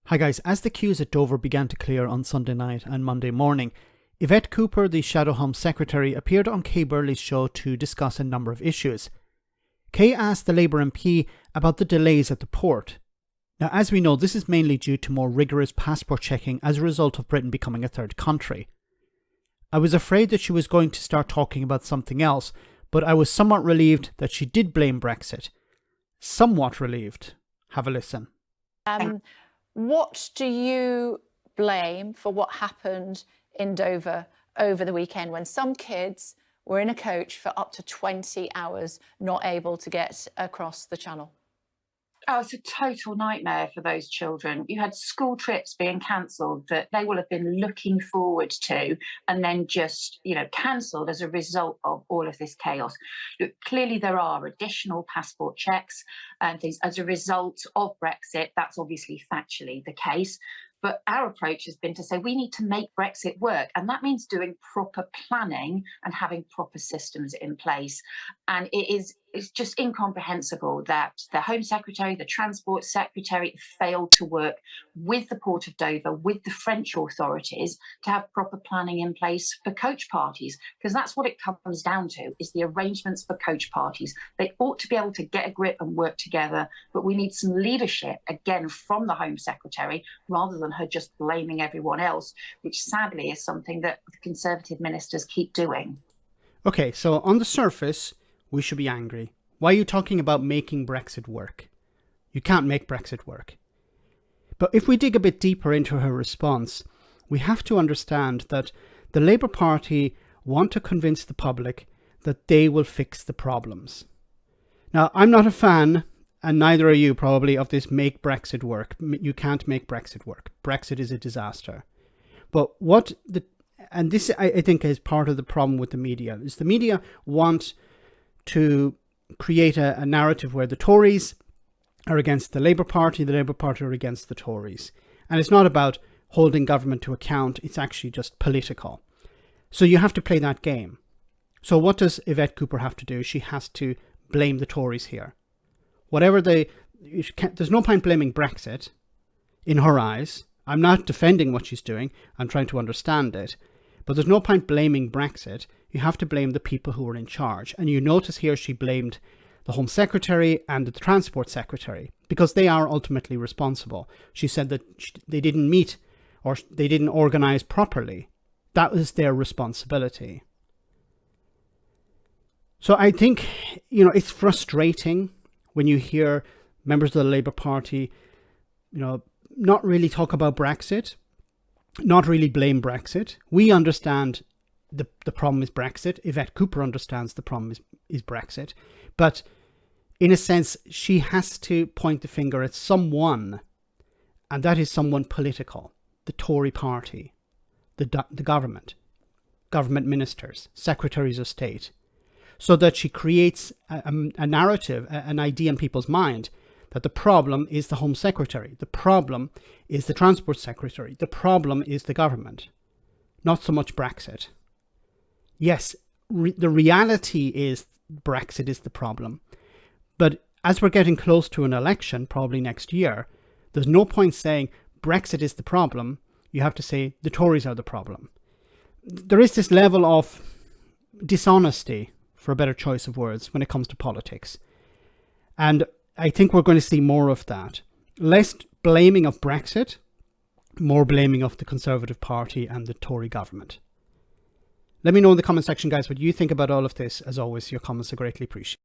Hi guys, as the queues at Dover began to clear on Sunday night and Monday morning, Yvette Cooper, the Shadow Home Secretary, appeared on Kay Burley's show to discuss a number of issues. Kay asked the Labour MP about the delays at the port. Now, as we know, this is mainly due to more rigorous passport checking as a result of Britain becoming a third country. I was afraid that she was going to start talking about something else, but I was somewhat relieved that she did blame Brexit. Somewhat relieved. Have a listen. What do you blame for what happened in Dover over the weekend when some kids were in a coach for up to 20 hours, not able to get across the channel? Oh, it's a total nightmare for those children. You had school trips being cancelled that they will have been looking forward to and then just, cancelled as a result of all of this chaos. Look, clearly there are additional passport checks and things as a result of Brexit. That's obviously factually the case. But our approach has been to say we need to make Brexit work. And that means doing proper planning and having proper systems in place. And it's just incomprehensible that the Home Secretary, the Transport Secretary failed to work with the Port of Dover, with the French authorities to have proper planning in place for coach parties, because that's what it comes down to, is the arrangements for coach parties. They ought to be able to get a grip and work together, but we need some leadership, again, from the Home Secretary, rather than her just blaming everyone else, which sadly is something that the Conservative ministers keep doing. Okay, so on the surface, we should be angry. Why are you talking about making Brexit work? You can't make Brexit work. But if we dig a bit deeper into her response, we have to understand that the Labour Party want to convince the public that they will fix the problems. Now, I'm not a fan, and neither are you probably, of this make Brexit work. You can't make Brexit work. Brexit is a disaster. But and this I think is part of the problem with the media, is the media want to create a narrative where the Tories are against the Labour Party are against the Tories. And it's not about holding government to account, it's actually just political. So you have to play that game. So what does Yvette Cooper have to do? She has to blame the Tories here. There's no point blaming Brexit in her eyes. I'm not defending what she's doing, I'm trying to understand it. But there's no point blaming Brexit. You have to blame the people who are in charge. And you notice here she blamed the Home Secretary and the Transport Secretary because they are ultimately responsible. She said that they didn't meet or they didn't organise properly. That was their responsibility. So I think, it's frustrating when you hear members of the Labour Party, not really talk about Brexit, not really blame Brexit. We understand the problem is Brexit. Yvette Cooper understands the problem is Brexit. But in a sense, she has to point the finger at someone, and that is someone political, the Tory party, the government ministers, secretaries of state, so that she creates a narrative, an idea in people's mind that the problem is the Home Secretary, the problem is the Transport Secretary, the problem is the government, not so much Brexit. Yes, the reality is Brexit is the problem. But as we're getting close to an election, probably next year, there's no point saying Brexit is the problem. You have to say the Tories are the problem. There is this level of dishonesty, for a better choice of words, when it comes to politics. And I think we're going to see more of that. Less blaming of Brexit, more blaming of the Conservative Party and the Tory government. Let me know in the comment section, guys, what you think about all of this. As always, your comments are greatly appreciated.